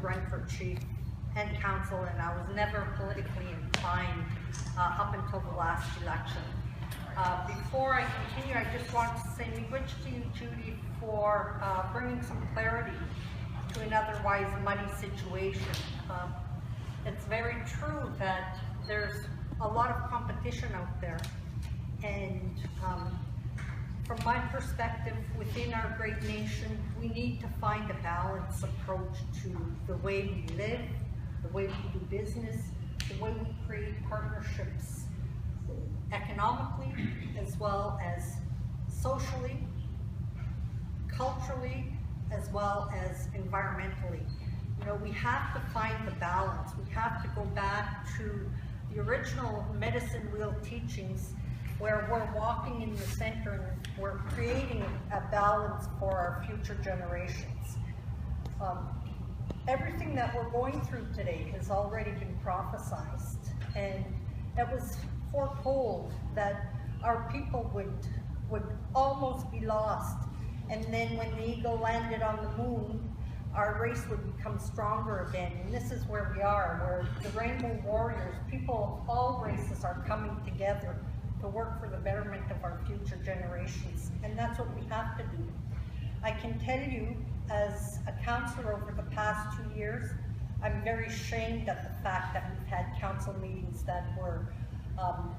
run for chief and council, and I was never politically inclined up until the last election. Before I continue, I just want to say miigwech to you, Judy, for bringing some clarity to an otherwise muddy situation. It's very true that there's a lot of competition out there, and from my perspective, within our great nation, we need to find a balanced approach to the way we live, the way we do business, the way we create partnerships economically, as well as socially, culturally, as well as environmentally. You know, we have to find the balance. We have to go back to the original medicine wheel teachings, where we're walking in the center and we're creating a balance for our future generations. Everything that we're going through today has already been prophesized, and it was foretold that our people would almost be lost, and then when the eagle landed on the moon, our race would become stronger again. And this is where we are, where the Rainbow Warriors, people of all races, are coming together to work for the betterment of our future generations. And that's what we have to do. I can tell you, as a councillor over the past 2 years, I'm very ashamed at the fact that we've had council meetings that were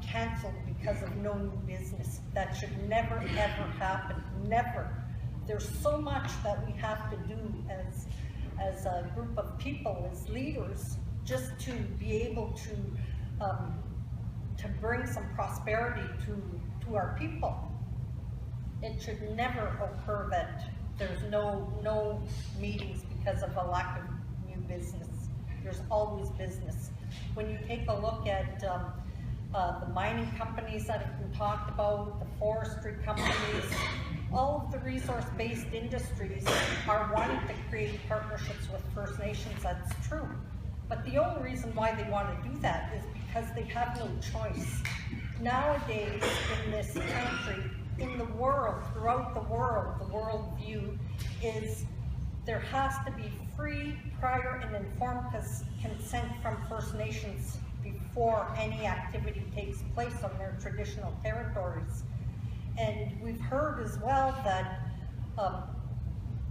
cancelled because of no new business. That should never, ever happen, never. There's so much that we have to do as a group of people, as leaders, just to be able to bring some prosperity to our people. It should never occur that there's no meetings because of a lack of new business. There's always business. When you take a look at the mining companies that have been talked about, the forestry companies, all of the resource-based industries are wanting to create partnerships with First Nations. That's true. But the only reason why they want to do that is because they have no choice. Nowadays, in this country, in the world, throughout the world view is there has to be free, prior, and informed consent from First Nations before any activity takes place on their traditional territories. And we've heard as well that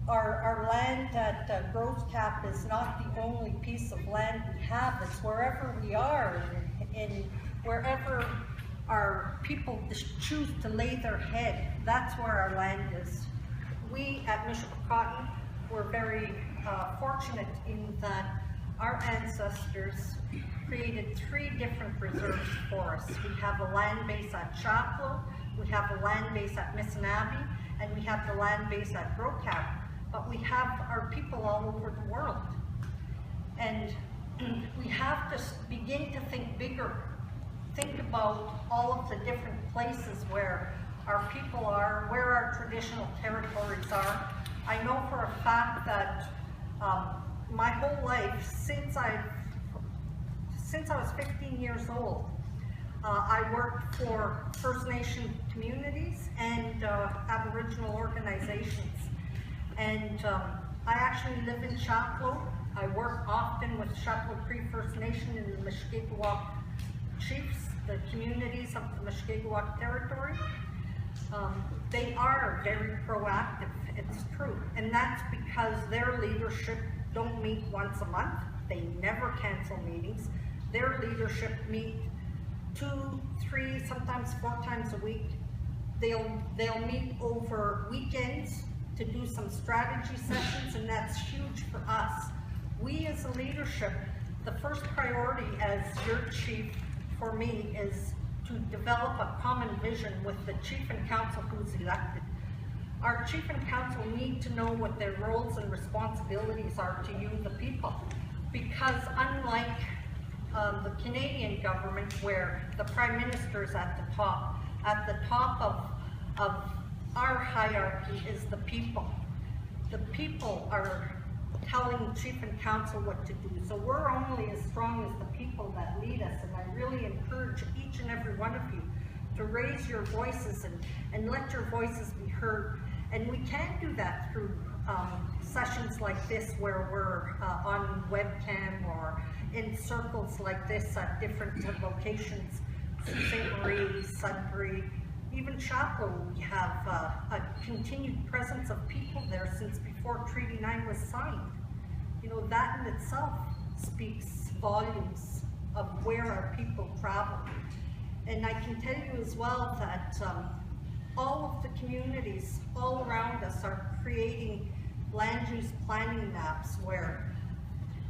our land at Gross Cap is not the only piece of land we have. It's wherever we are, and wherever our people choose to lay their head, that's where our land is. We at Michipicoten were very fortunate in that our ancestors created 3 different reserves for us. We have a land base at Sault, we have a land base at Michipicoten, and we have the land base at Gross Cap. But we have our people all over the world. And we have to begin to think bigger. Think about all of the different places where our people are, where our traditional territories are. I know for a fact that my whole life, since I was 15 years old, I worked for First Nation communities and Aboriginal organizations. And I actually live in Sault. I work often with Sault Cree First Nation and the Michipicoten chiefs, the communities of the Michipicoten territory. They are very proactive, it's true. And that's because their leadership don't meet once a month. They never cancel meetings. Their leadership meet 2, 3, sometimes 4 times a week. They'll meet over weekends to do some strategy sessions, and that's huge for us. We as a leadership, the first priority as your chief for me is to develop a common vision with the chief and council who's elected. Our chief and council need to know what their roles and responsibilities are to you, the people, because unlike the Canadian government, where the Prime Minister is at the top of our hierarchy is the people. The people are telling chief and council what to do. So we're only as strong as the people that lead us, and I really encourage each and every one of you to raise your voices and let your voices be heard. And we can do that through sessions like this where we're on webcam or in circles like this at different locations, St. Marie, Sudbury, even Chapel, we have a continued presence of people there since before Treaty 9 was signed. You know, that in itself speaks volumes of where our people travel. And I can tell you as well that all of the communities all around us are creating land use planning maps where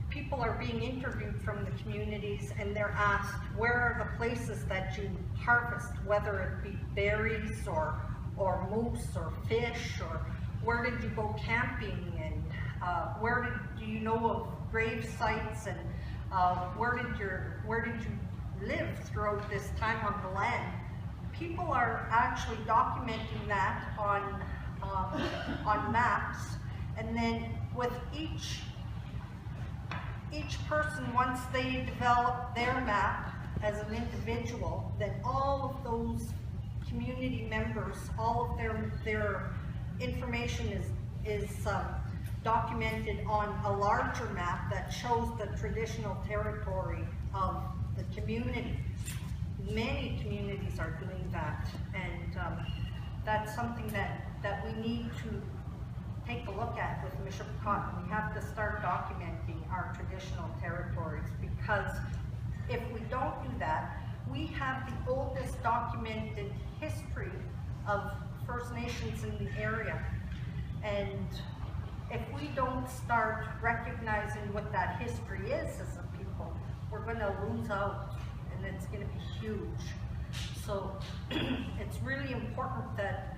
people are being interviewed from the communities and they're asked, where are the places that you harvest, whether it be berries or moose or fish, or where did you go camping, and do you know of grave sites, and where did you live throughout this time on the land. People are actually documenting that on maps, and then with each person, once they develop their map as an individual, then all of those community members, all of their information is documented on a larger map that shows the traditional territory of the community. Many communities are doing that, and that's something that we need to take a look at with Michipicoten. We have to start documenting our traditional territories, because if we don't do that, we have the oldest documented history of First Nations in the area. And if we don't start recognizing what that history is as a people, we're going to lose out, and it's going to be huge. So it's really important that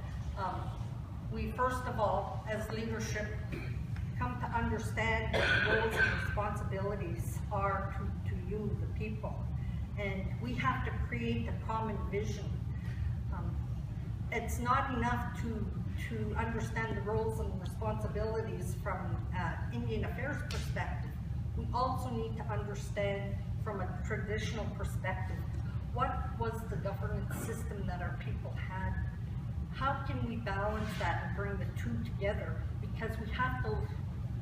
we first of all, as leadership, come to understand what the roles and responsibilities are to you, the people. And we have to create a common vision. It's not enough to understand the roles and responsibilities from Indian Affairs perspective. We also need to understand from a traditional perspective, what was the governance system that our people had? How can we balance that and bring the two together? Because we have to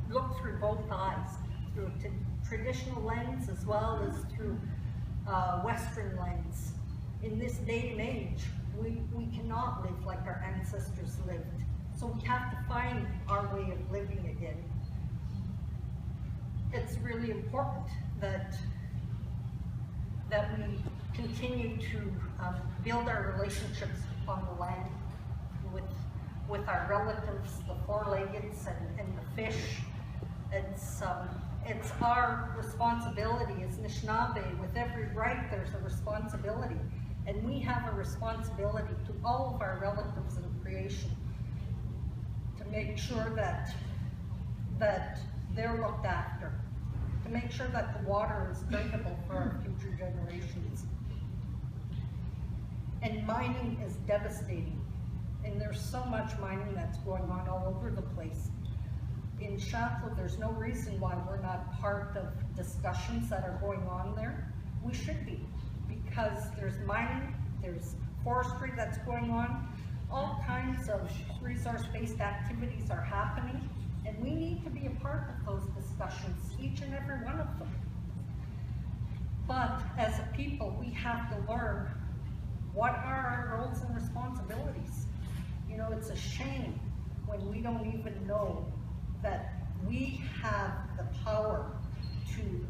look through both eyes, through a traditional lens as well as through Western lens. In this day and age, we cannot live like our ancestors lived. So we have to find our way of living again. It's really important that we continue to build our relationships on the land with our relatives, the four-leggeds and the fish. It's our responsibility as Anishinaabe. With every right, there's a responsibility. And we have a responsibility to all of our relatives in creation to make sure that they're looked after, to make sure that the water is drinkable for our future generations. And mining is devastating. And there's so much mining that's going on all over the place. In Sault, there's no reason why we're not part of discussions that are going on there. We should be, because there's mining, there's forestry that's going on, all kinds of resource-based activities are happening, and we need to be a part of those discussions, each and every one of them. But as a people, we have to learn what are our roles and responsibilities. You know, it's a shame when we don't even know that we have the power to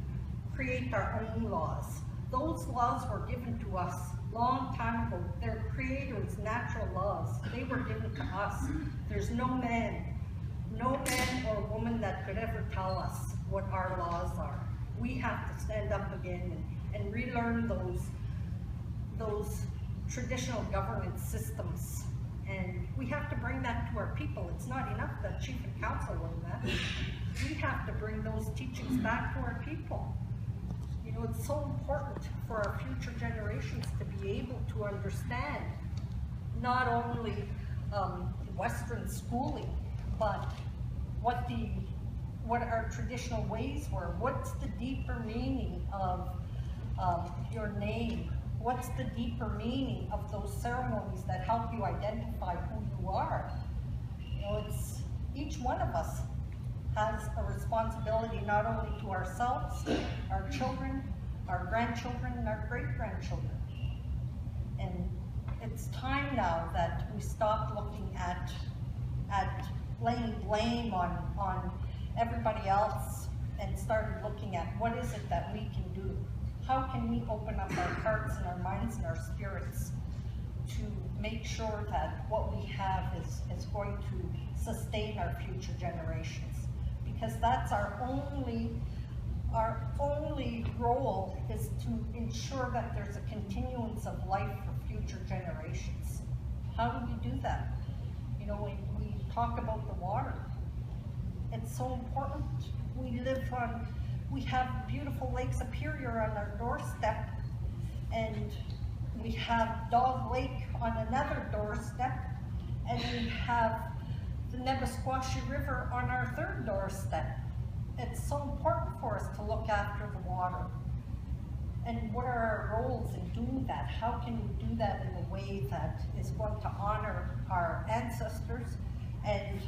create our own laws. Those laws were given to us long time ago. They're creators' natural laws. They were given to us. There's no man or woman that could ever tell us what our laws are. We have to stand up again and relearn those traditional governance systems. And we have to bring that to our people. It's not enough that Chief and Council learn that. We have to bring those teachings back to our people. You know, it's so important for our future generations to be able to understand not only Western schooling, but what our traditional ways were. What's the deeper meaning of your name? What's the deeper meaning of those ceremonies that help you identify who you are? You know, each one of us has a responsibility not only to ourselves, our children, our grandchildren, and our great-grandchildren. And it's time now that we stop looking at laying blame on everybody else and started looking at what is it that we can do. How can we open up our hearts and our minds and our spirits to make sure that what we have is going to sustain our future generations? Because that's our only role, is to ensure that there's a continuance of life for future generations. How do we do that? You know, we talk about the water. It's so important. We have beautiful Lake Superior on our doorstep, and we have Dog Lake on another doorstep, and we have the Nemasquashi River on our third doorstep. It's so important for us to look after the water. And what are our roles in doing that? How can we do that in a way that is going to honor our ancestors and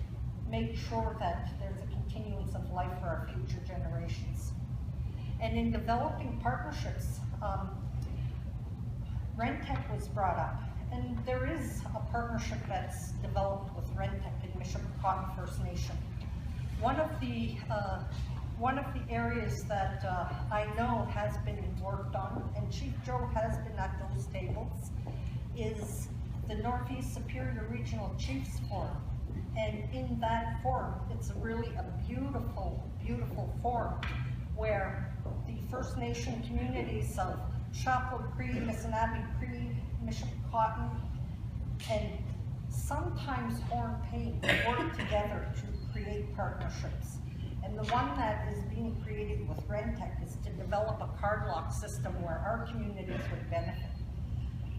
make sure that there's a continuance of life for our future generations? And in developing partnerships, Rentec was brought up, and there is a partnership that's developed with Rentec and Michipicoten First Nation. One of the areas that I know has been worked on, and Chief Joe has been at those tables, is the Northeast Superior Regional Chiefs Forum. And in that forum, it's really a beautiful, beautiful forum where the First Nation communities of Chapel Cree, Missinaba Cree, Michipicoten, and sometimes Horn Payne work together to create partnerships. And the one that is being created with Rentec is to develop a card lock system where our communities would benefit.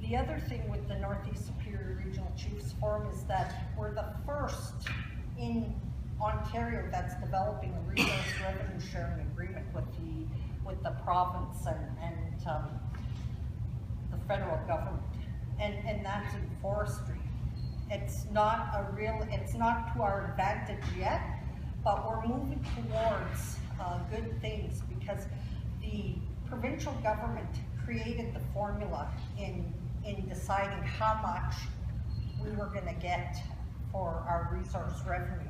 The other thing with the Northeast Superior Regional Chiefs Forum is that we're the first in Ontario that's developing a resource revenue sharing agreement with the province and the federal government, and that's in forestry. It's not to our advantage yet, but we're moving towards good things, because the provincial government created the formula in deciding how much we were going to get for our resource revenue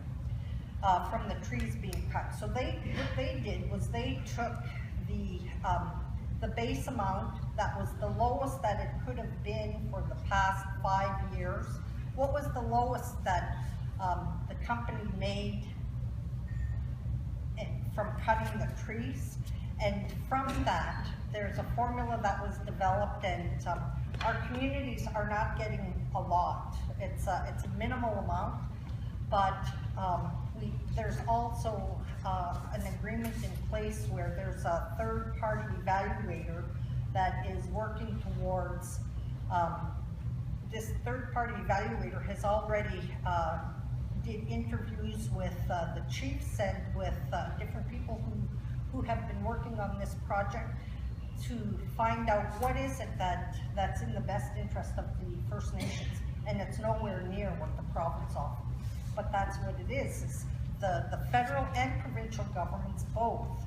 from the trees being cut. So what they did was they took the base amount that was the lowest that it could have been for the past 5 years. What was the lowest that the company made from cutting the trees? And from that, there's a formula that was developed, and our communities are not getting a lot. It's a minimal amount, but there's also an agreement in place where there's a third-party evaluator that is working towards, this third-party evaluator has already did interviews with the chiefs and with different people who have been working on this project to find out what is it that's in the best interest of the First Nations. And it's nowhere near what the province offers. But that's what it is the federal and provincial governments both.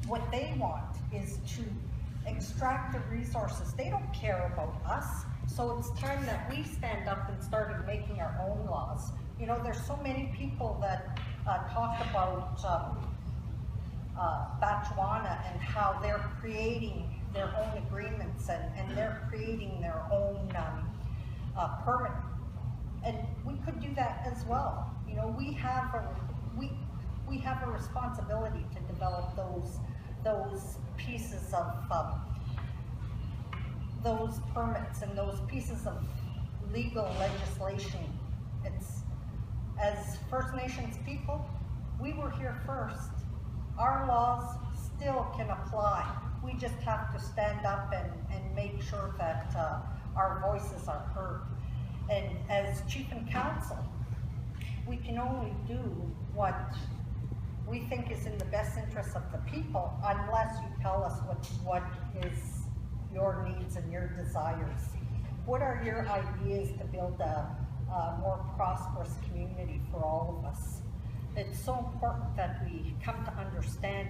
What they want is to extract the resources. They don't care about us. So it's time that we stand up and started making our own laws. You know, there's so many people that talk about Botswana and how they're creating their own agreements and they're creating their own permit. And we could do that as well. You know, we have a responsibility to develop those pieces of those permits and those pieces of legal legislation. It's, as First Nations people, we were here first. Our laws still can apply. We just have to stand up and make sure that our voices are heard. And as Chief and Council, we can only do what we think is in the best interest of the people, unless you tell us what is your needs and your desires. What are your ideas to build a more prosperous community for all of us. It's so important that we come to understand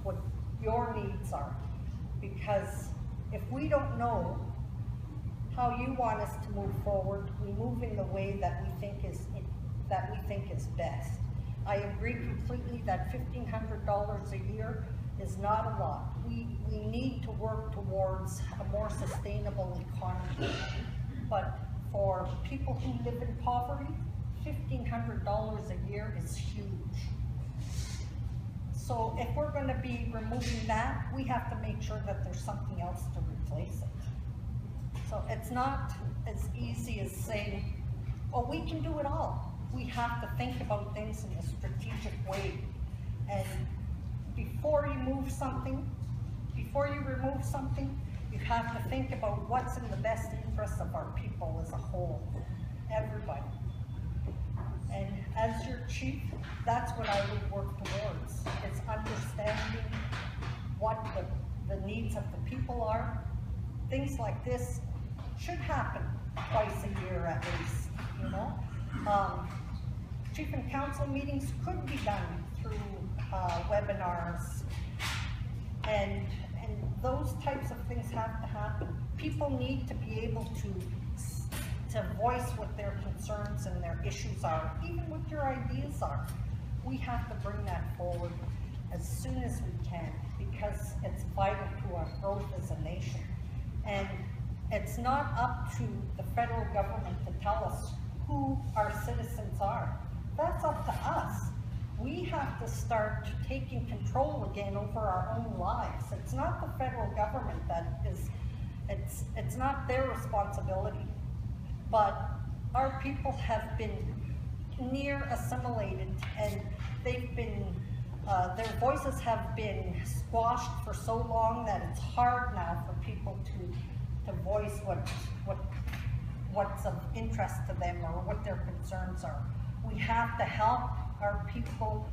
what your needs are, because if we don't know how you want us to move forward, we move in the way that we think is best. I agree completely that $1,500 a year is not a lot. We need to work towards a more sustainable economy. But for people who live in poverty, $1,500 a year is huge. So if we're going to be removing that, we have to make sure that there's something else to replace it. So it's not as easy as saying, oh, we can do it all. We have to think about things in a strategic way. And before you remove something, you have to think about what's in the best interest of our people as a whole, everybody. And as your chief, that's what I would work towards, is understanding what the needs of the people are. Things like this should happen twice a year at least, you know. Chief and council meetings could be done through webinars, and those types of things have to happen. People need to be able to voice what their concerns and their issues are, even what your ideas are. We have to bring that forward as soon as we can, because it's vital to our growth as a nation. And it's not up to the federal government to tell us who our citizens are. That's up to us. We have to start taking control again over our own lives. It's not the federal government that is, it's not their responsibility. But our people have been near assimilated, and they've been, their voices have been squashed for so long that it's hard now for people to voice what's of interest to them or what their concerns are. We have to help our people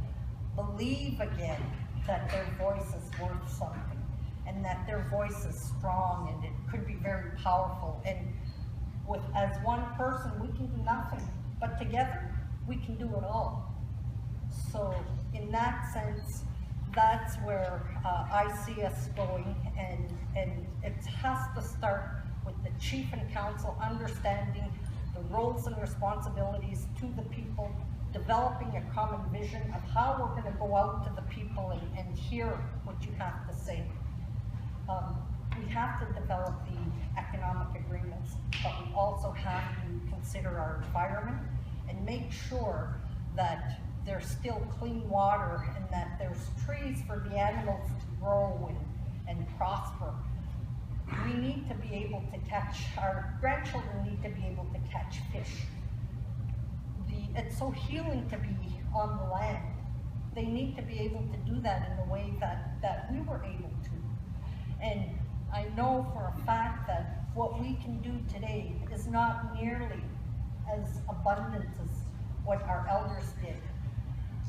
believe again that their voice is worth something, and that their voice is strong, and it could be very powerful. And as one person, we can do nothing, but together we can do it all. So in that sense, that's where I see us going, and it has to start with the chief and council understanding the roles and responsibilities to the people, developing a common vision of how we're going to go out to the people and hear what you have to say. We have to develop the economic agreements, but we also have to consider our environment and make sure that there's still clean water and that there's trees for the animals to grow and prosper. We need to be able to catch, our grandchildren need to be able to catch fish. It's so healing to be on the land. They need to be able to do that in the way that we were able to. And I know for a fact that what we can do today is not nearly as abundant as what our elders did.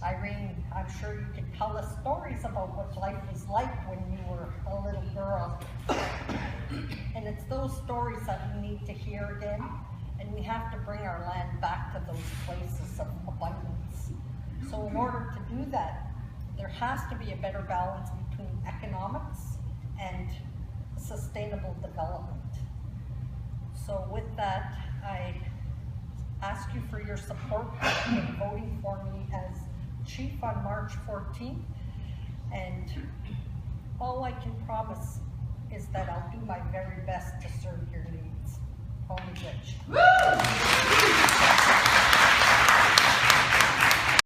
Irene, I'm sure you can tell us stories about what life was like when you were a little girl. And it's those stories that we need to hear again, and we have to bring our land back to those places of abundance. So in order to do that, there has to be a better balance between economics and sustainable development. So with that, I ask you for your support in voting for me as chief on March 14th, and all I can promise is that I'll do my very best to serve your needs. Call me Rich.